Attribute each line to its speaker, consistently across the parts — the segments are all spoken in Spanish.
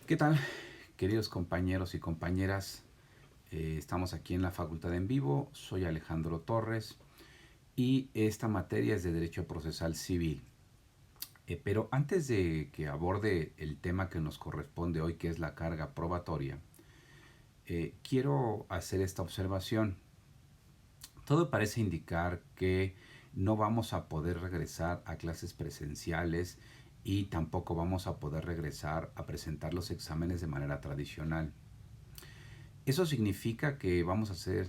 Speaker 1: ¿Qué tal, queridos compañeros y compañeras? Estamos aquí en la Facultad en Vivo. Soy Alejandro Torres y esta materia es de Derecho Procesal Civil. Pero antes de que aborde el tema que nos corresponde hoy, que es la carga probatoria, quiero hacer esta observación. Todo parece indicar que no vamos a poder regresar a clases presenciales y tampoco vamos a poder regresar a presentar los exámenes de manera tradicional. Eso significa que vamos a hacer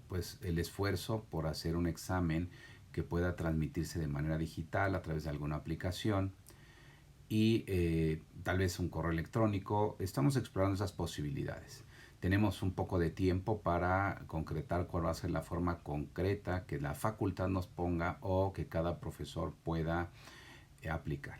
Speaker 1: pues el esfuerzo por hacer un examen que pueda transmitirse de manera digital a través de alguna aplicación y tal vez un correo electrónico. Estamos explorando esas posibilidades. Tenemos un poco de tiempo para concretar cuál va a ser la forma concreta que la facultad nos ponga o que cada profesor pueda aplicar.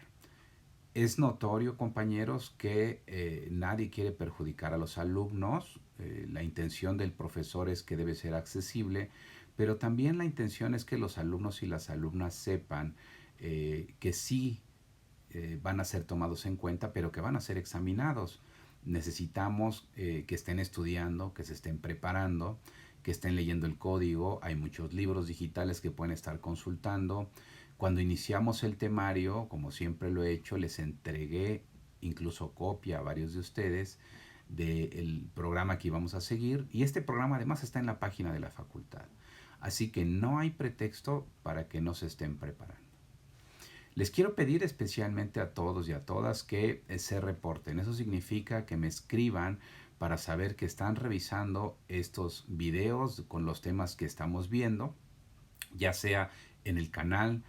Speaker 1: Es notorio, compañeros, que nadie quiere perjudicar a los alumnos. La intención del profesor es que debe ser accesible, pero también la intención es que los alumnos y las alumnas sepan que sí van a ser tomados en cuenta, pero que van a ser examinados. Necesitamos que estén estudiando, que se estén preparando, que estén leyendo el código. Hay muchos libros digitales que pueden estar consultando. Cuando iniciamos el temario, como siempre lo he hecho, les entregué incluso copia a varios de ustedes del programa que íbamos a seguir, y este programa además está en la página de la facultad. Así que no hay pretexto para que no se estén preparando. Les quiero pedir especialmente a todos y a todas que se reporten. Eso significa que me escriban para saber que están revisando estos videos con los temas que estamos viendo, ya sea en el canal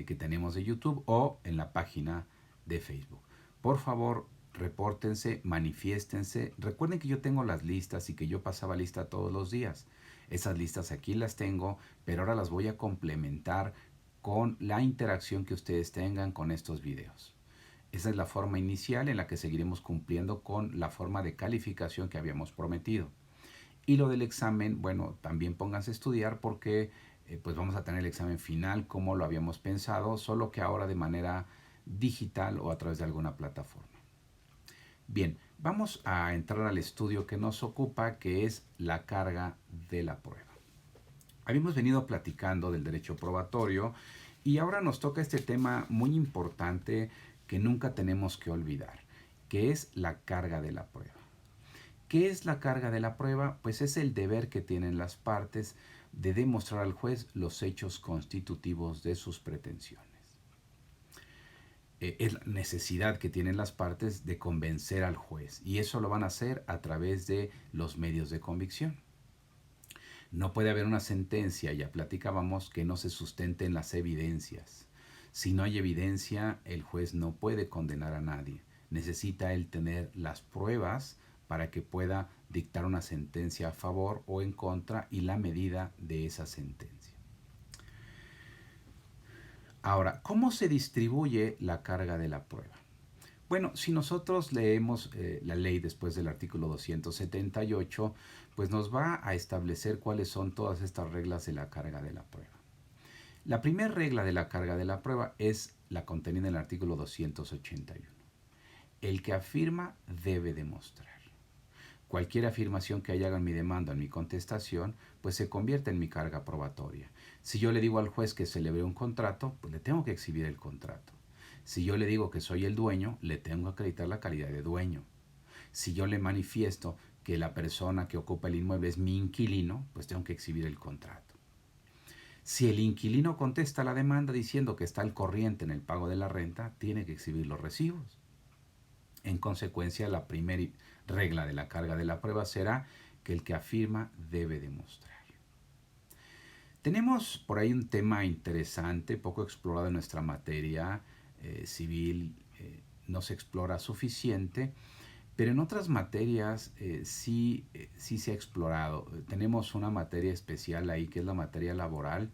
Speaker 1: que tenemos de YouTube o en la página de Facebook. Por favor, repórtense, manifiéstense. Recuerden que yo tengo las listas y que yo pasaba lista todos los días. Esas listas aquí las tengo, pero ahora las voy a complementar con la interacción que ustedes tengan con estos videos. Esa es la forma inicial en la que seguiremos cumpliendo con la forma de calificación que habíamos prometido. Y lo del examen, bueno, también pónganse a estudiar porque pues vamos a tener el examen final como lo habíamos pensado, solo que ahora de manera digital o a través de alguna plataforma. Bien, vamos a entrar al estudio que nos ocupa, que es la carga de la prueba. Habíamos venido platicando del derecho probatorio y ahora nos toca este tema muy importante que nunca tenemos que olvidar, que es la carga de la prueba. ¿Qué es la carga de la prueba? Pues es el deber que tienen las partes de demostrar al juez los hechos constitutivos de sus pretensiones. Es la necesidad que tienen las partes de convencer al juez, y eso lo van a hacer a través de los medios de convicción. No puede haber una sentencia, ya platicábamos, que no se sustente en las evidencias. Si no hay evidencia, el juez no puede condenar a nadie. Necesita él tener las pruebas para que pueda dictar una sentencia a favor o en contra y la medida de esa sentencia. Ahora, ¿cómo se distribuye la carga de la prueba? Bueno, si nosotros leemos la ley después del artículo 278, pues nos va a establecer cuáles son todas estas reglas de la carga de la prueba. La primera regla de la carga de la prueba es la contenida en el artículo 281. El que afirma debe demostrar. Cualquier afirmación que haya en mi demanda, en mi contestación, pues se convierte en mi carga probatoria. Si yo le digo al juez que celebre un contrato, pues le tengo que exhibir el contrato. Si yo le digo que soy el dueño, le tengo que acreditar la calidad de dueño. Si yo le manifiesto que la persona que ocupa el inmueble es mi inquilino, pues tengo que exhibir el contrato. Si el inquilino contesta la demanda diciendo que está al corriente en el pago de la renta, tiene que exhibir los recibos. En consecuencia, la primera regla de la carga de la prueba será que el que afirma debe demostrar. Tenemos por ahí un tema interesante, poco explorado en nuestra materia civil, no se explora suficiente, pero en otras materias sí se ha explorado. Tenemos una materia especial ahí que es la materia laboral,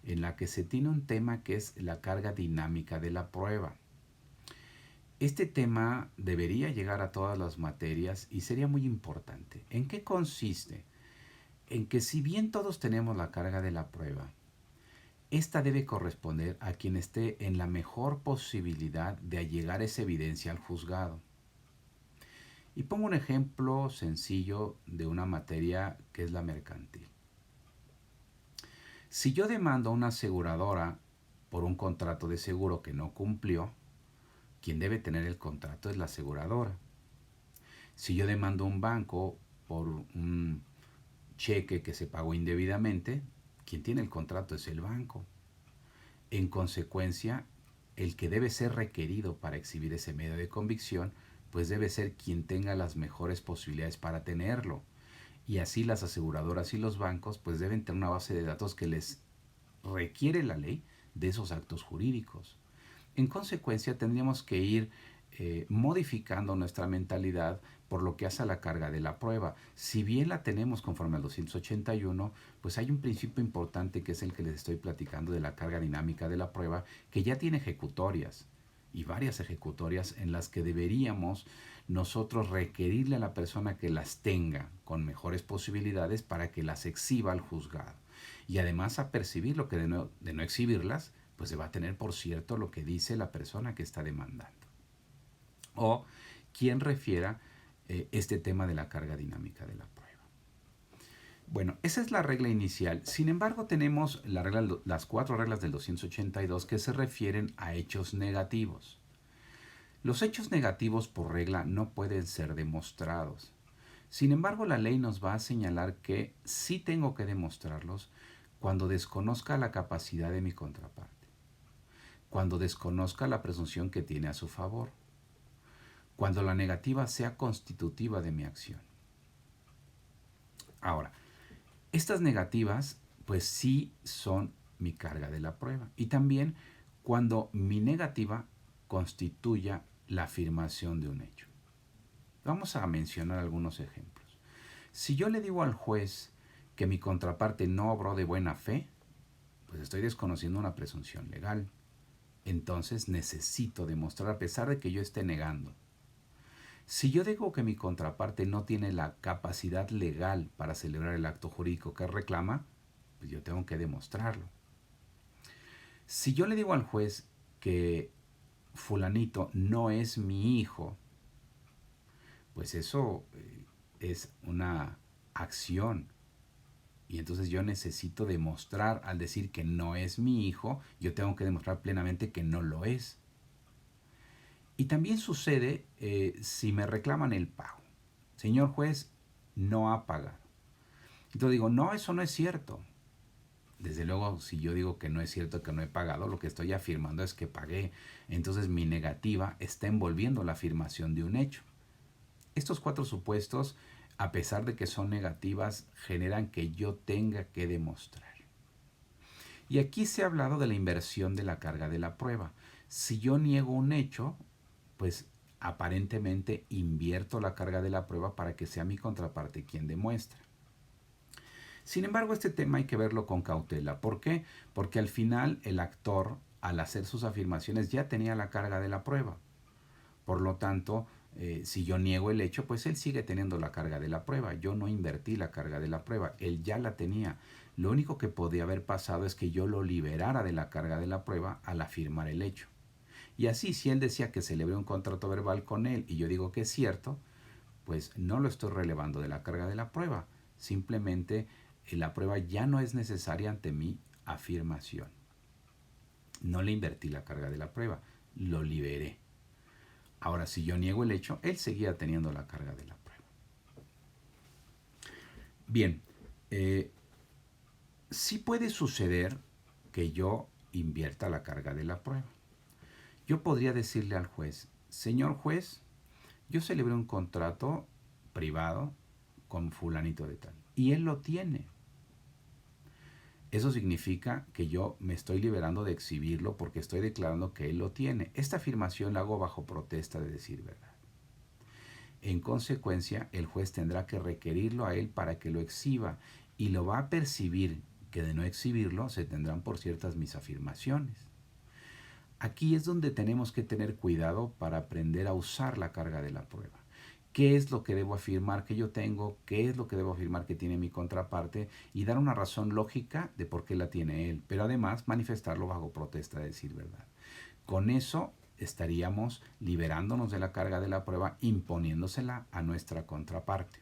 Speaker 1: en la que se tiene un tema que es la carga dinámica de la prueba. Este tema debería llegar a todas las materias y sería muy importante. ¿En qué consiste? En que si bien todos tenemos la carga de la prueba, esta debe corresponder a quien esté en la mejor posibilidad de allegar esa evidencia al juzgado. Y pongo un ejemplo sencillo de una materia que es la mercantil. Si yo demando a una aseguradora por un contrato de seguro que no cumplió, quien debe tener el contrato es la aseguradora. Si yo demando a un banco por un cheque que se pagó indebidamente, quien tiene el contrato es el banco. En consecuencia, el que debe ser requerido para exhibir ese medio de convicción, pues debe ser quien tenga las mejores posibilidades para tenerlo. Y así las aseguradoras y los bancos pues deben tener una base de datos que les requiere la ley de esos actos jurídicos. En consecuencia, tendríamos que ir modificando nuestra mentalidad por lo que hace a la carga de la prueba. Si bien la tenemos conforme al 281, pues hay un principio importante que es el que les estoy platicando de la carga dinámica de la prueba, que ya tiene ejecutorias y varias ejecutorias en las que deberíamos nosotros requerirle a la persona que las tenga con mejores posibilidades para que las exhiba al juzgado. Y además a percibir lo que de no exhibirlas, pues se va a tener por cierto lo que dice la persona que está demandando. O quien refiera este tema de la carga dinámica de la prueba. Bueno, esa es la regla inicial. Sin embargo, tenemos las 4 reglas del 282 que se refieren a hechos negativos. Los hechos negativos por regla no pueden ser demostrados. Sin embargo, la ley nos va a señalar que sí tengo que demostrarlos cuando desconozca la capacidad de mi contraparte, cuando desconozca la presunción que tiene a su favor, cuando la negativa sea constitutiva de mi acción. Ahora, estas negativas pues sí son mi carga de la prueba. Y también cuando mi negativa constituya la afirmación de un hecho. Vamos a mencionar algunos ejemplos. Si yo le digo al juez que mi contraparte no obró de buena fe, pues estoy desconociendo una presunción legal. Entonces necesito demostrar, a pesar de que yo esté negando. Si yo digo que mi contraparte no tiene la capacidad legal para celebrar el acto jurídico que reclama, pues yo tengo que demostrarlo. Si yo le digo al juez que fulanito no es mi hijo, pues eso es una acción. Y entonces yo necesito demostrar, al decir que no es mi hijo, yo tengo que demostrar plenamente que no lo es. Y también sucede si me reclaman el pago. Señor juez, no ha pagado. Entonces digo, no, eso no es cierto. Desde luego, si yo digo que no es cierto que no he pagado, lo que estoy afirmando es que pagué. Entonces mi negativa está envolviendo la afirmación de un hecho. Estos 4 supuestos, a pesar de que son negativas, generan que yo tenga que demostrar. Y aquí se ha hablado de la inversión de la carga de la prueba. Si yo niego un hecho, pues aparentemente invierto la carga de la prueba para que sea mi contraparte quien demuestre. Sin embargo, este tema hay que verlo con cautela. ¿Por qué? Porque al final el actor, al hacer sus afirmaciones, ya tenía la carga de la prueba. Por lo tanto, si yo niego el hecho, pues él sigue teniendo la carga de la prueba. Yo no invertí la carga de la prueba, él ya la tenía. Lo único que podía haber pasado es que yo lo liberara de la carga de la prueba al afirmar el hecho. Y así, si él decía que celebré un contrato verbal con él y yo digo que es cierto, pues no lo estoy relevando de la carga de la prueba. Simplemente la prueba ya no es necesaria ante mi afirmación. No le invertí la carga de la prueba, lo liberé. Ahora, si yo niego el hecho, él seguía teniendo la carga de la prueba. Bien, sí puede suceder que yo invierta la carga de la prueba. Yo podría decirle al juez, señor juez, yo celebré un contrato privado con fulanito de tal. Y él lo tiene. Eso significa que yo me estoy liberando de exhibirlo porque estoy declarando que él lo tiene. Esta afirmación la hago bajo protesta de decir verdad. En consecuencia, el juez tendrá que requerirlo a él para que lo exhiba y lo va a percibir que de no exhibirlo se tendrán por ciertas mis afirmaciones. Aquí es donde tenemos que tener cuidado para aprender a usar la carga de la prueba. ¿Qué es lo que debo afirmar que yo tengo? ¿Qué es lo que debo afirmar que tiene mi contraparte? Y dar una razón lógica de por qué la tiene él. Pero además manifestarlo bajo protesta de decir verdad. Con eso estaríamos liberándonos de la carga de la prueba, imponiéndosela a nuestra contraparte.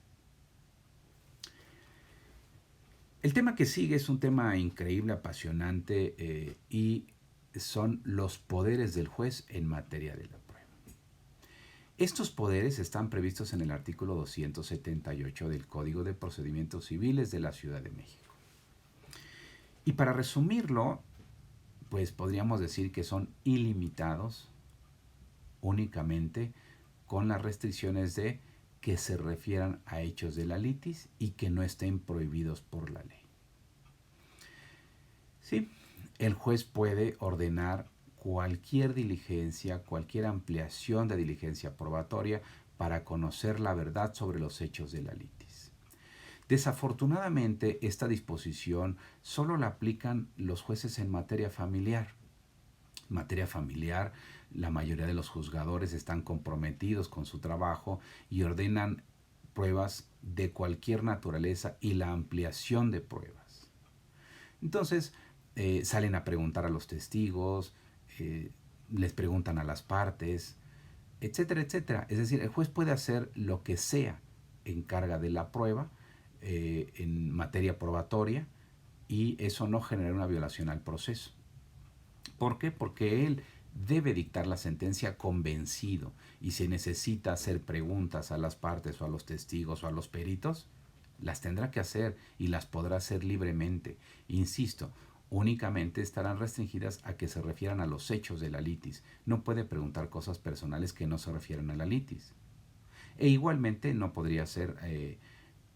Speaker 1: El tema que sigue es un tema increíble, apasionante, y son los poderes del juez en materia de la prueba. Estos poderes están previstos en el artículo 278 del Código de Procedimientos Civiles de la Ciudad de México. Y para resumirlo, pues podríamos decir que son ilimitados únicamente con las restricciones de que se refieran a hechos de la litis y que no estén prohibidos por la ley. Sí, el juez puede ordenar cualquier diligencia, cualquier ampliación de diligencia probatoria para conocer la verdad sobre los hechos de la litis. Desafortunadamente, esta disposición solo la aplican los jueces en materia familiar. En materia familiar, la mayoría de los juzgadores están comprometidos con su trabajo y ordenan pruebas de cualquier naturaleza y la ampliación de pruebas. Entonces, salen a preguntar a los testigos, les preguntan a las partes, etcétera, etcétera. Es decir, el juez puede hacer lo que sea en carga de la prueba, en materia probatoria, y eso no genera una violación al proceso. ¿Por qué? Porque él debe dictar la sentencia convencido, y si necesita hacer preguntas a las partes o a los testigos o a los peritos, las tendrá que hacer y las podrá hacer libremente. Insisto, únicamente estarán restringidas a que se refieran a los hechos de la litis. No puede preguntar cosas personales que no se refieran a la litis. E igualmente no podría ser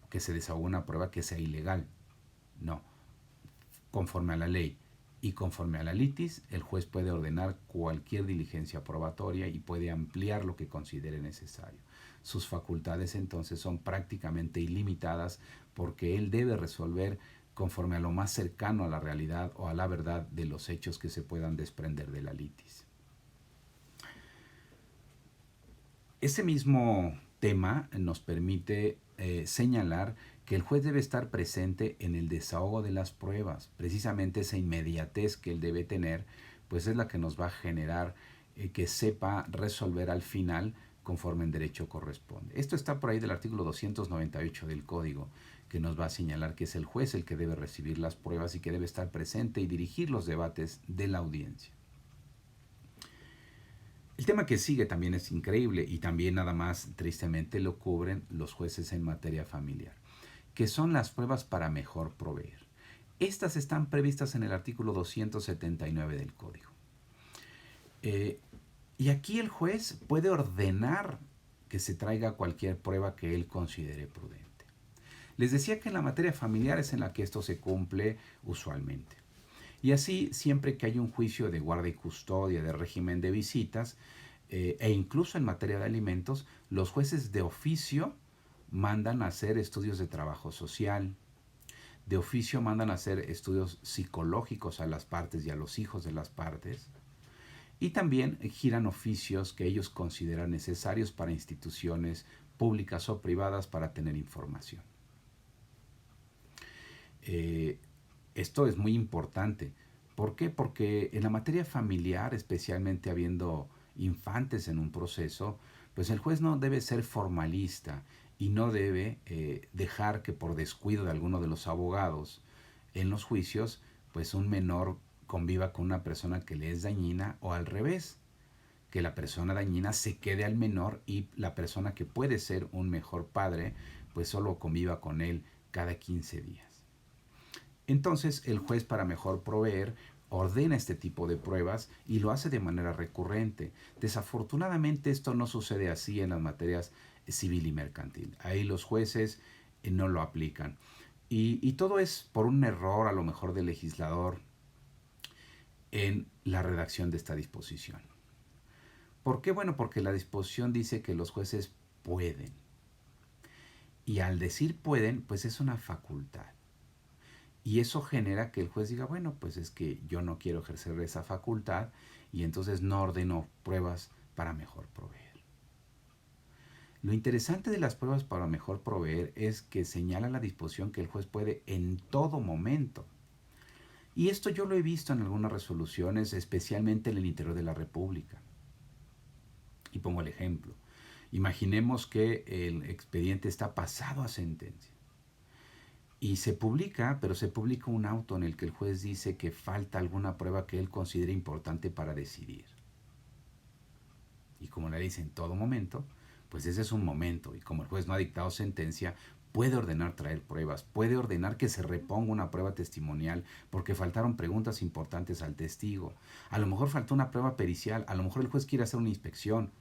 Speaker 1: que se desahogue una prueba que sea ilegal. No. Conforme a la ley y conforme a la litis, el juez puede ordenar cualquier diligencia probatoria y puede ampliar lo que considere necesario. Sus facultades entonces son prácticamente ilimitadas porque él debe resolver conforme a lo más cercano a la realidad o a la verdad de los hechos que se puedan desprender de la litis. Ese mismo tema nos permite señalar que el juez debe estar presente en el desahogo de las pruebas. Precisamente esa inmediatez que él debe tener, pues es la que nos va a generar que sepa resolver al final conforme en derecho corresponde. Esto está por ahí del artículo 298 del Código, que nos va a señalar que es el juez el que debe recibir las pruebas y que debe estar presente y dirigir los debates de la audiencia. El tema que sigue también es increíble y también nada más tristemente lo cubren los jueces en materia familiar, que son las pruebas para mejor proveer. Estas están previstas en el artículo 279 del Código. Y aquí el juez puede ordenar que se traiga cualquier prueba que él considere prudente. Les decía que en la materia familiar es en la que esto se cumple usualmente. Y así, siempre que hay un juicio de guarda y custodia, de régimen de visitas, e incluso en materia de alimentos, los jueces de oficio mandan a hacer estudios de trabajo social, de oficio mandan a hacer estudios psicológicos a las partes y a los hijos de las partes, y también giran oficios que ellos consideran necesarios para instituciones públicas o privadas para tener información. Esto es muy importante. ¿Por qué? Porque en la materia familiar, especialmente habiendo infantes en un proceso, pues el juez no debe ser formalista y no debe dejar que por descuido de alguno de los abogados en los juicios, pues un menor conviva con una persona que le es dañina, o al revés, que la persona dañina se quede al menor y la persona que puede ser un mejor padre, pues solo conviva con él cada 15 días. Entonces el juez, para mejor proveer, ordena este tipo de pruebas y lo hace de manera recurrente. Desafortunadamente esto no sucede así en las materias civil y mercantil. Ahí los jueces no lo aplican. Y todo es por un error a lo mejor del legislador en la redacción de esta disposición. ¿Por qué? Bueno, porque la disposición dice que los jueces pueden. Y al decir pueden, pues es una facultad. Y eso genera que el juez diga, bueno, pues es que yo no quiero ejercer esa facultad y entonces no ordeno pruebas para mejor proveer. Lo interesante de las pruebas para mejor proveer es que señala la disposición que el juez puede en todo momento. Y esto yo lo he visto en algunas resoluciones, especialmente en el interior de la República. pongo el ejemplo. Imaginemos que el expediente está pasado a sentencia y se publica, pero se publica un auto en el que el juez dice que falta alguna prueba que él considere importante para decidir. Y como le dice en todo momento, pues ese es un momento. Y como el juez no ha dictado sentencia, puede ordenar traer pruebas, puede ordenar que se reponga una prueba testimonial porque faltaron preguntas importantes al testigo. A lo mejor faltó una prueba pericial, a lo mejor el juez quiere hacer una inspección.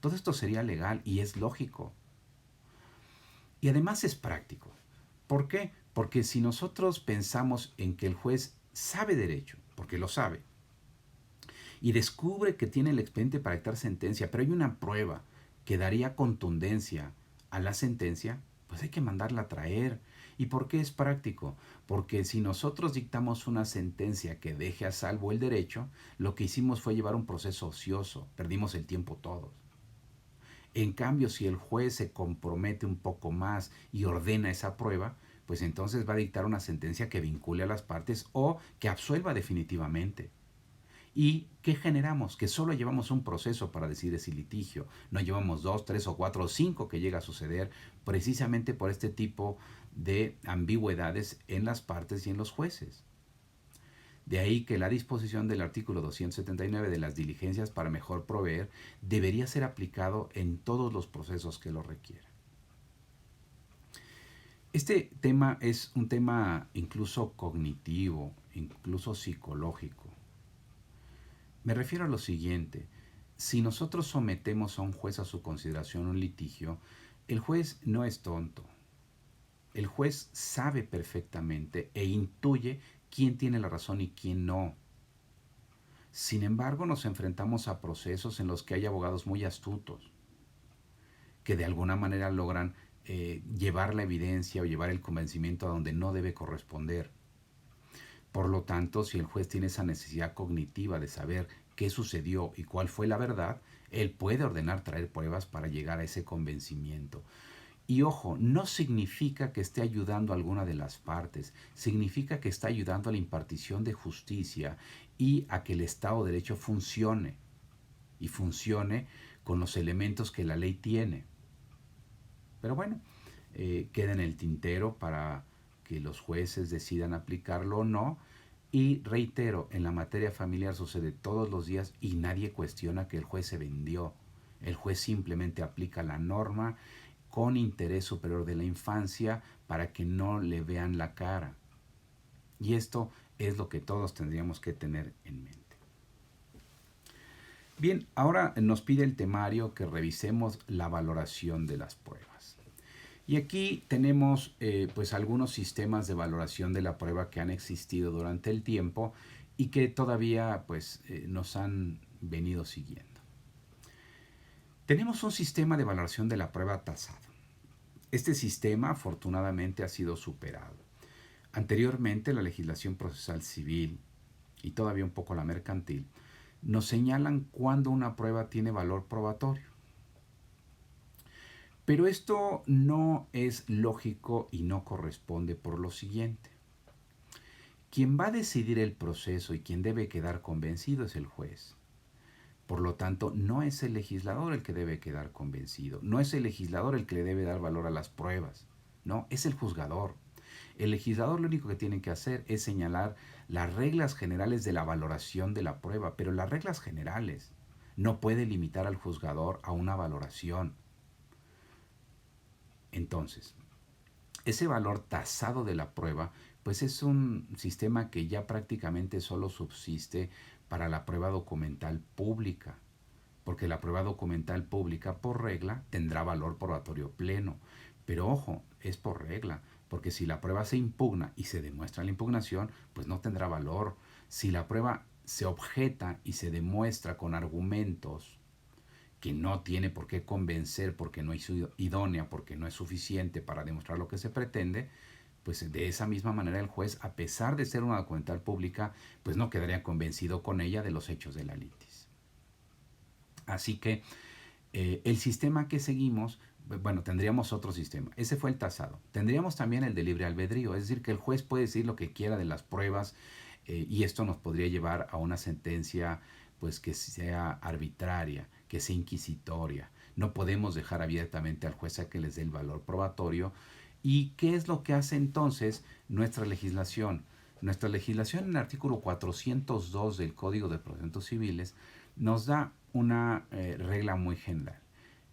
Speaker 1: Todo esto sería legal y es lógico. Y además es práctico. ¿Por qué? Porque si nosotros pensamos en que el juez sabe derecho, porque lo sabe, y descubre que tiene el expediente para dictar sentencia, pero hay una prueba que daría contundencia a la sentencia, pues hay que mandarla a traer. ¿Y por qué es práctico? Porque si nosotros dictamos una sentencia que deje a salvo el derecho, lo que hicimos fue llevar un proceso ocioso, perdimos el tiempo todos. En cambio, si el juez se compromete un poco más y ordena esa prueba, pues entonces va a dictar una sentencia que vincule a las partes o que absuelva definitivamente. ¿Y qué generamos? Que solo llevamos un proceso para decidir ese litigio. No llevamos 2, 3 o 4 o 5 que llega a suceder precisamente por este tipo de ambigüedades en las partes y en los jueces. De ahí que la disposición del artículo 279 de las diligencias para mejor proveer debería ser aplicado en todos los procesos que lo requieran. Este tema es un tema incluso cognitivo, incluso psicológico. Me refiero a lo siguiente: si nosotros sometemos a un juez a su consideración un litigio, el juez no es tonto. El juez sabe perfectamente e intuye quién tiene la razón y quién no. Sin embargo, nos enfrentamos a procesos en los que hay abogados muy astutos, que de alguna manera logran llevar la evidencia o llevar el convencimiento a donde no debe corresponder. Por lo tanto, si el juez tiene esa necesidad cognitiva de saber qué sucedió y cuál fue la verdad, él puede ordenar traer pruebas para llegar a ese convencimiento. Y ojo, no significa que esté ayudando a alguna de las partes, significa que está ayudando a la impartición de justicia y a que el Estado de Derecho funcione, y funcione con los elementos que la ley tiene. Pero bueno, queda en el tintero para que los jueces decidan aplicarlo o no. Y reitero, en la materia familiar sucede todos los días y nadie cuestiona que el juez se vendió. El juez simplemente aplica la norma con interés superior de la infancia para que no le vean la cara. Y esto es lo que todos tendríamos que tener en mente. Bien, ahora nos pide el temario que revisemos la valoración de las pruebas. Y aquí tenemos pues algunos sistemas de valoración de la prueba que han existido durante el tiempo y que todavía pues nos han venido siguiendo. Tenemos un sistema de valoración de la prueba tasado. Este sistema afortunadamente ha sido superado. Anteriormente la legislación procesal civil y todavía un poco la mercantil nos señalan cuándo una prueba tiene valor probatorio. Pero esto no es lógico y no corresponde por lo siguiente. Quien va a decidir el proceso y quien debe quedar convencido es el juez. Por lo tanto, no es el legislador el que debe quedar convencido, no es el legislador el que le debe dar valor a las pruebas, no, es el juzgador. El legislador lo único que tiene que hacer es señalar las reglas generales de la valoración de la prueba, pero las reglas generales no puede limitar al juzgador a una valoración. Entonces, ese valor tasado de la prueba, pues es un sistema que ya prácticamente solo subsiste para la prueba documental pública, porque la prueba documental pública por regla tendrá valor probatorio pleno. Pero ojo, es por regla, porque si la prueba se impugna y se demuestra la impugnación, pues no tendrá valor. Si la prueba se objeta y se demuestra con argumentos que no tiene por qué convencer porque no es idónea, porque no es suficiente para demostrar lo que se pretende, pues de esa misma manera el juez, a pesar de ser una documental pública, pues no quedaría convencido con ella de los hechos de la litis. Así que el sistema que seguimos, bueno, tendríamos otro sistema. Ese fue el tasado. Tendríamos también el de libre albedrío, es decir, que el juez puede decir lo que quiera de las pruebas y esto nos podría llevar a una sentencia pues que sea arbitraria, que sea inquisitoria. No podemos dejar abiertamente al juez a que les dé el valor probatorio. ¿Y qué es lo que hace entonces nuestra legislación? Nuestra legislación en el artículo 402 del Código de Procedimientos Civiles nos da una regla muy general,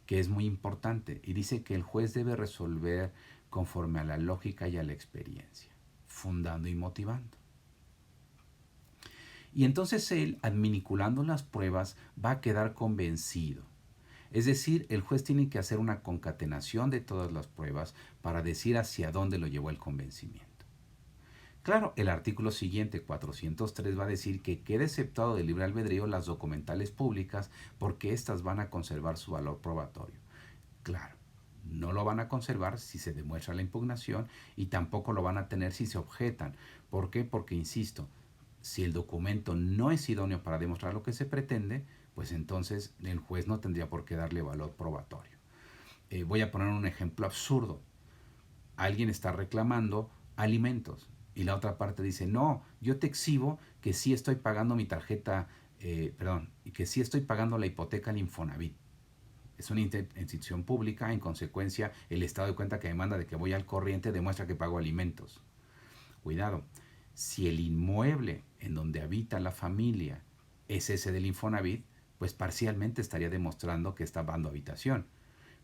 Speaker 1: que es muy importante, y dice que el juez debe resolver conforme a la lógica y a la experiencia, fundando y motivando. Y entonces él, adminiculando las pruebas, va a quedar convencido. Es decir, el juez tiene que hacer una concatenación de todas las pruebas para decir hacia dónde lo llevó el convencimiento. Claro, el artículo siguiente, 403, va a decir que queda exceptuado del libre albedrío las documentales públicas porque éstas van a conservar su valor probatorio. Claro, no lo van a conservar si se demuestra la impugnación y tampoco lo van a tener si se objetan. ¿Por qué? Porque, insisto, si el documento no es idóneo para demostrar lo que se pretende, pues entonces el juez no tendría por qué darle valor probatorio. Voy a poner un ejemplo absurdo. Alguien está reclamando alimentos y la otra parte dice, no, yo te exhibo que sí estoy pagando mi tarjeta, y que sí estoy pagando la hipoteca al Infonavit. Es una institución pública, en consecuencia, el estado de cuenta que demanda de que voy al corriente demuestra que pago alimentos. Cuidado, si el inmueble en donde habita la familia es ese del Infonavit, pues parcialmente estaría demostrando que está dando habitación.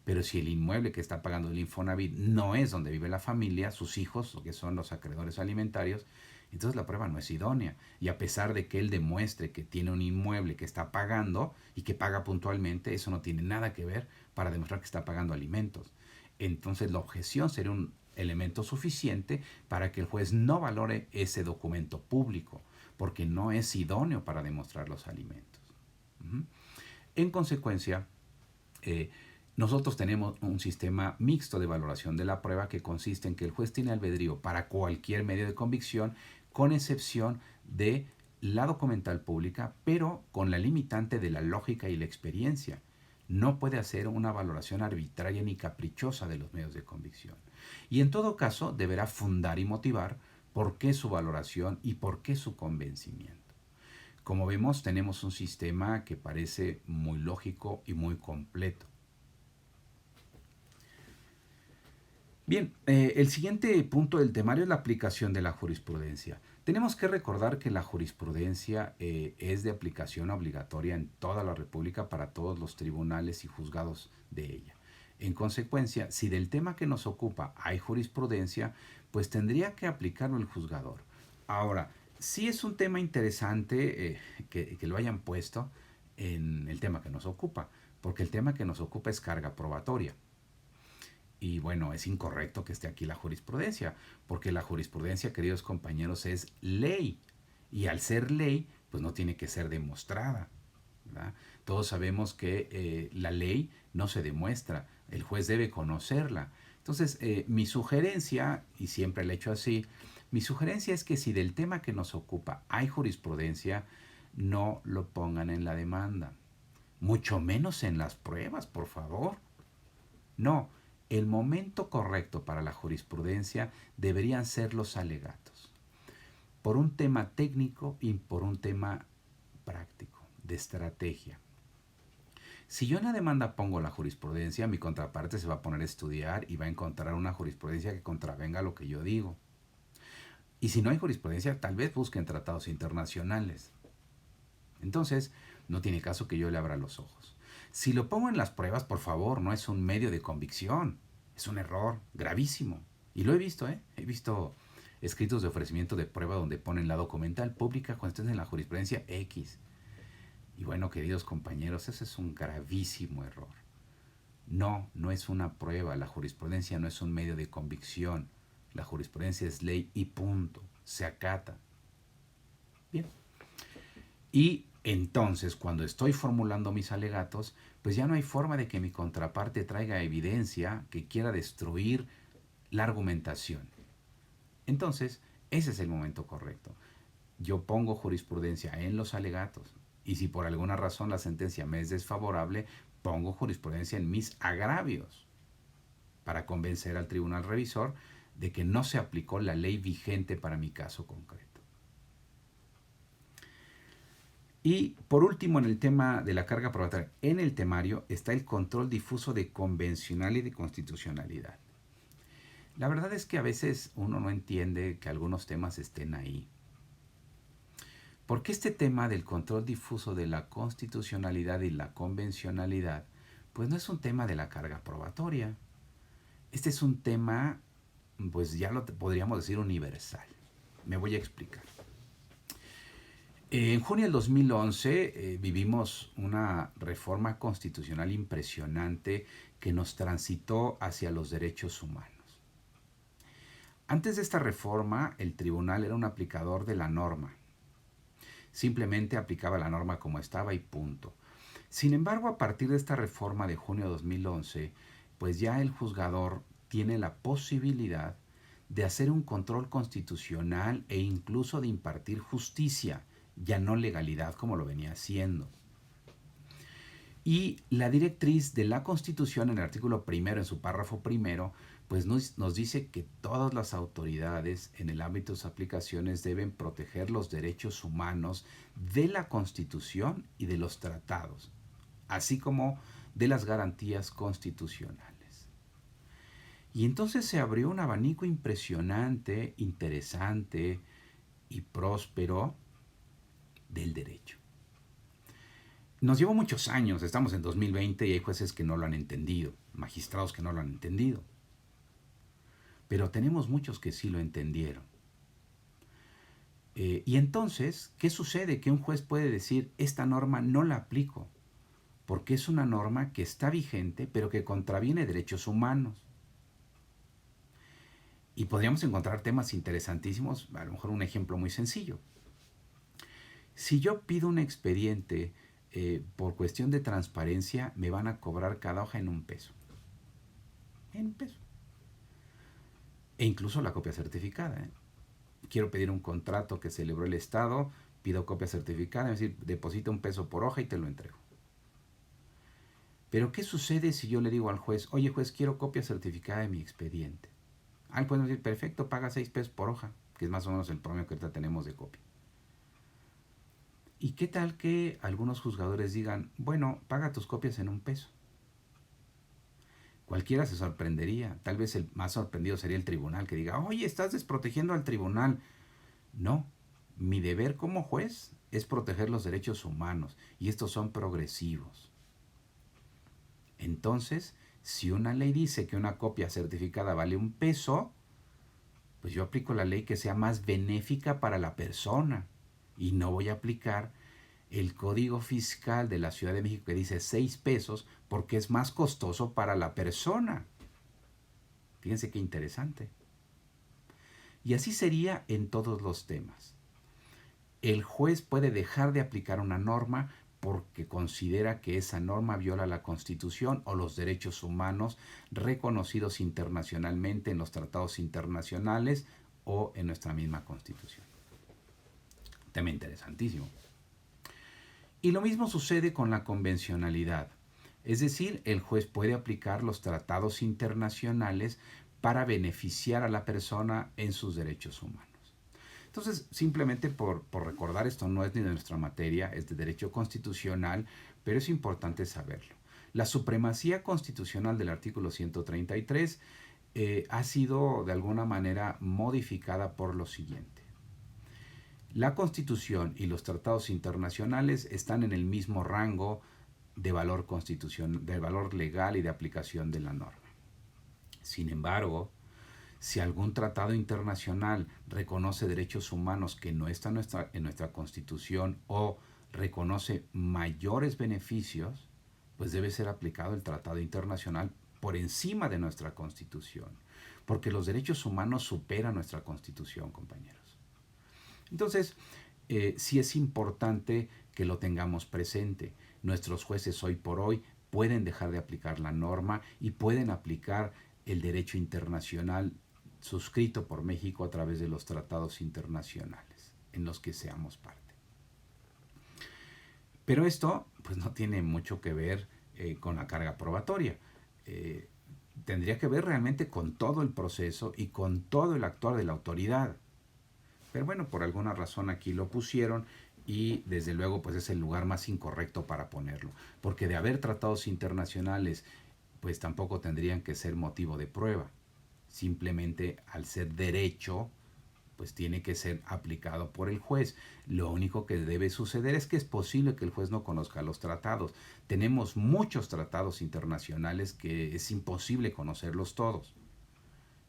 Speaker 1: Pero si el inmueble que está pagando el Infonavit no es donde vive la familia, sus hijos, que son los acreedores alimentarios, entonces la prueba no es idónea. Y a pesar de que él demuestre que tiene un inmueble que está pagando y que paga puntualmente, eso no tiene nada que ver para demostrar que está pagando alimentos. Entonces la objeción sería un elemento suficiente para que el juez no valore ese documento público, porque no es idóneo para demostrar los alimentos. En consecuencia, nosotros tenemos un sistema mixto de valoración de la prueba que consiste en que el juez tiene albedrío para cualquier medio de convicción, con excepción de la documental pública, pero con la limitante de la lógica y la experiencia. No puede hacer una valoración arbitraria ni caprichosa de los medios de convicción. Y en todo caso deberá fundar y motivar por qué su valoración y por qué su convencimiento. Como vemos, tenemos un sistema que parece muy lógico y muy completo. Bien, el siguiente punto del temario es la aplicación de la jurisprudencia. Tenemos que recordar que la jurisprudencia es de aplicación obligatoria en toda la República para todos los tribunales y juzgados de ella. En consecuencia, si del tema que nos ocupa hay jurisprudencia, pues tendría que aplicarlo el juzgador. Ahora, sí es un tema interesante que lo hayan puesto en el tema que nos ocupa, porque el tema que nos ocupa es carga probatoria. Y bueno, es incorrecto que esté aquí la jurisprudencia, porque la jurisprudencia, queridos compañeros, es ley. Y al ser ley, pues no tiene que ser demostrada, ¿verdad? Todos sabemos que la ley no se demuestra, el juez debe conocerla. Entonces, mi sugerencia, y siempre la he hecho así, mi sugerencia es que si del tema que nos ocupa hay jurisprudencia, no lo pongan en la demanda, mucho menos en las pruebas, por favor. No, el momento correcto para la jurisprudencia deberían ser los alegatos, por un tema técnico y por un tema práctico, de estrategia. Si yo en la demanda pongo la jurisprudencia, mi contraparte se va a poner a estudiar y va a encontrar una jurisprudencia que contravenga lo que yo digo. Y si no hay jurisprudencia, tal vez busquen tratados internacionales. Entonces, no tiene caso que yo le abra los ojos. Si lo pongo en las pruebas, por favor, no es un medio de convicción. Es un error gravísimo. Y lo he visto, ¿eh? He visto escritos de ofrecimiento de prueba donde ponen la documental pública cuando estén en la jurisprudencia X. Y bueno, queridos compañeros, ese es un gravísimo error. No, no es una prueba. La jurisprudencia no es un medio de convicción. La jurisprudencia es ley y punto. Se acata. Bien. Y entonces, cuando estoy formulando mis alegatos, pues ya no hay forma de que mi contraparte traiga evidencia que quiera destruir la argumentación. Entonces, ese es el momento correcto. Yo pongo jurisprudencia en los alegatos y si por alguna razón la sentencia me es desfavorable, pongo jurisprudencia en mis agravios para convencer al tribunal revisor de que no se aplicó la ley vigente para mi caso concreto. Y por último, en el tema de la carga probatoria, en el temario está el control difuso de convencional y de constitucionalidad. La verdad es que a veces uno no entiende que algunos temas estén ahí. Porque este tema del control difuso de la constitucionalidad y la convencionalidad, pues no es un tema de la carga probatoria. Este es un tema, pues ya lo podríamos decir universal. Me voy a explicar. En junio del 2011 vivimos una reforma constitucional impresionante que nos transitó hacia los derechos humanos. Antes de esta reforma, el tribunal era un aplicador de la norma. Simplemente aplicaba la norma como estaba y punto. Sin embargo, a partir de esta reforma de junio de 2011, pues ya el juzgador tiene la posibilidad de hacer un control constitucional e incluso de impartir justicia, ya no legalidad como lo venía haciendo. Y la directriz de la Constitución en el artículo primero, en su párrafo primero, pues nos dice que todas las autoridades en el ámbito de sus aplicaciones deben proteger los derechos humanos de la Constitución y de los tratados, así como de las garantías constitucionales. Y entonces se abrió un abanico impresionante, interesante y próspero del derecho. Nos llevó muchos años, estamos en 2020 y hay jueces que no lo han entendido, magistrados que no lo han entendido. Pero tenemos muchos que sí lo entendieron. Y entonces, ¿qué sucede? Que un juez puede decir, esta norma no la aplico, porque es una norma que está vigente, pero que contraviene derechos humanos. Y podríamos encontrar temas interesantísimos, a lo mejor un ejemplo muy sencillo. Si yo pido un expediente por cuestión de transparencia, me van a cobrar cada hoja en $1. En $1. E incluso la copia certificada. Quiero pedir un contrato que celebró el Estado, pido copia certificada, es decir, deposita $1 por hoja y te lo entrego. Pero ¿qué sucede si yo le digo al juez, oye juez, quiero copia certificada de mi expediente? Él puede decir, perfecto, paga $6 por hoja, que es más o menos el promedio que ahorita tenemos de copia. ¿Y qué tal que algunos juzgadores digan, bueno, paga tus copias en $1? Cualquiera se sorprendería. Tal vez el más sorprendido sería el tribunal que diga, oye, estás desprotegiendo al tribunal. No, mi deber como juez es proteger los derechos humanos y estos son progresivos. Entonces, si una ley dice que una copia certificada vale $1, pues yo aplico la ley que sea más benéfica para la persona y no voy a aplicar el código fiscal de la Ciudad de México que dice $6 porque es más costoso para la persona. Fíjense qué interesante. Y así sería en todos los temas. El juez puede dejar de aplicar una norma porque considera que esa norma viola la Constitución o los derechos humanos reconocidos internacionalmente en los tratados internacionales o en nuestra misma Constitución. Tema interesantísimo. Y lo mismo sucede con la convencionalidad. Es decir, el juez puede aplicar los tratados internacionales para beneficiar a la persona en sus derechos humanos. Entonces, simplemente por recordar, esto no es ni de nuestra materia, es de derecho constitucional, pero es importante saberlo. La supremacía constitucional del artículo 133 ha sido de alguna manera modificada por lo siguiente. La Constitución y los tratados internacionales están en el mismo rango de valor constitucional, de valor legal y de aplicación de la norma. Sin embargo, si algún tratado internacional reconoce derechos humanos que no están en nuestra Constitución o reconoce mayores beneficios, pues debe ser aplicado el tratado internacional por encima de nuestra Constitución, porque los derechos humanos superan nuestra Constitución, compañeros. Entonces, sí es importante que lo tengamos presente. Nuestros jueces hoy por hoy pueden dejar de aplicar la norma y pueden aplicar el derecho internacional suscrito por México a través de los tratados internacionales en los que seamos parte. Pero esto pues no tiene mucho que ver con la carga probatoria. Tendría que ver realmente con todo el proceso y con todo el actuar de la autoridad. Pero bueno, por alguna razón aquí lo pusieron y desde luego pues es el lugar más incorrecto para ponerlo, porque de haber tratados internacionales pues tampoco tendrían que ser motivo de prueba, simplemente al ser derecho pues tiene que ser aplicado por el juez. Lo único que debe suceder es que es posible que el juez no conozca los tratados. Tenemos muchos tratados internacionales que es imposible conocerlos todos.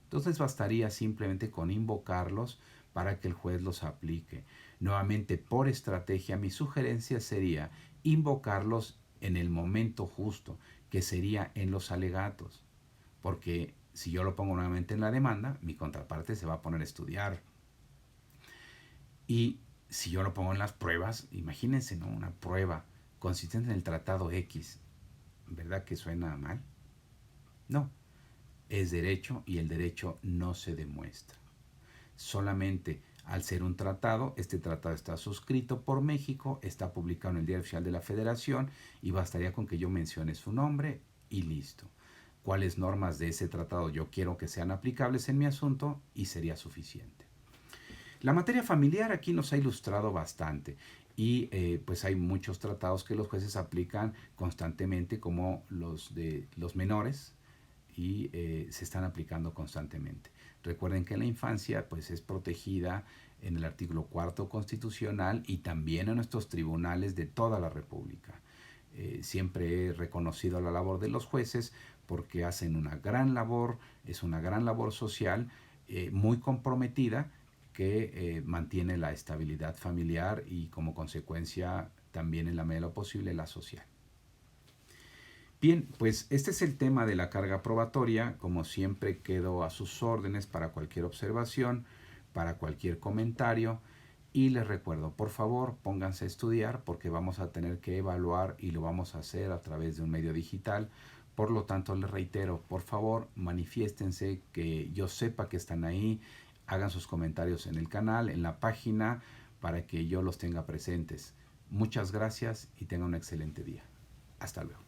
Speaker 1: Entonces bastaría simplemente con invocarlos para que el juez los aplique. Nuevamente, por estrategia, mi sugerencia sería invocarlos en el momento justo, que sería en los alegatos. Porque si yo lo pongo nuevamente en la demanda, mi contraparte se va a poner a estudiar. Y si yo lo pongo en las pruebas, imagínense, ¿no? Una prueba consistente en el tratado X. ¿Verdad que suena mal? No, es derecho y el derecho no se demuestra. Solamente al ser un tratado, este tratado está suscrito por México, está publicado en el Diario Oficial de la Federación y bastaría con que yo mencione su nombre y listo. Cuáles normas de ese tratado yo quiero que sean aplicables en mi asunto y sería suficiente. La materia familiar aquí nos ha ilustrado bastante y pues hay muchos tratados que los jueces aplican constantemente como los de los menores y se están aplicando constantemente. Recuerden que la infancia pues es protegida en el artículo 4 constitucional y también en nuestros tribunales de toda la República. Siempre he reconocido la labor de los jueces porque hacen una gran labor, es una gran labor social muy comprometida que mantiene la estabilidad familiar y como consecuencia también en la medida de lo posible la social. Bien, pues este es el tema de la carga probatoria. Como siempre quedo a sus órdenes para cualquier observación, para cualquier comentario. Y les recuerdo, por favor, pónganse a estudiar porque vamos a tener que evaluar y lo vamos a hacer a través de un medio digital. Por lo tanto, les reitero, por favor, manifiéstense, que yo sepa que están ahí. Hagan sus comentarios en el canal, en la página, para que yo los tenga presentes. Muchas gracias y tengan un excelente día. Hasta luego.